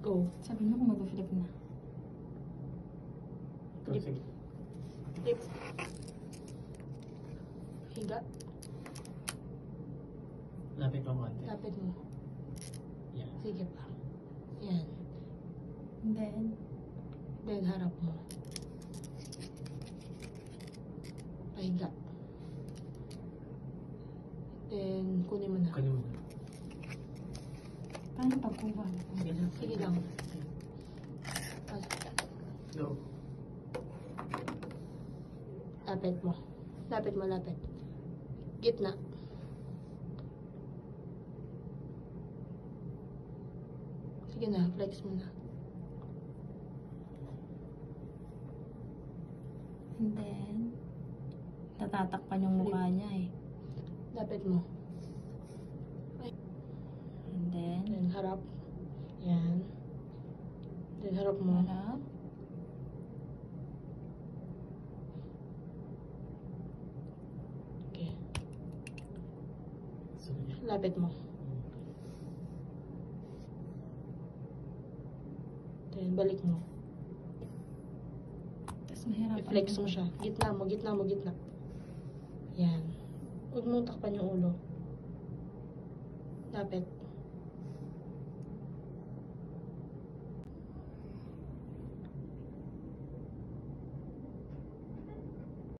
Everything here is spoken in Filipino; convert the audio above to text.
Go. Sabi mo kung mag-flip na. Flip. Sige. Flip. Higa. Lapit pa konti. Lapit mo. Yan. Sige pa. Yan. And then, Then, harap mo. Pahiga. Then, kunin mo na. Kunin mo na. paano pagkuha? Sige lang. Sige lang. Go. Lapit mo. Lapit mo, lapit. Gitna. Sige na, flex mo na. And then, natatakpan yung mukha niya eh. Lapit mo. And then, Then, harap. Yan. Then, harap mo. harap. Okay. Sige. Lapit mo. Then, balik mo. Tapos mahirapan. I-flex mo siya. Gitna mo, gitna mo, gitna. Yan. Huwag mong takpan yung ulo. Lapit.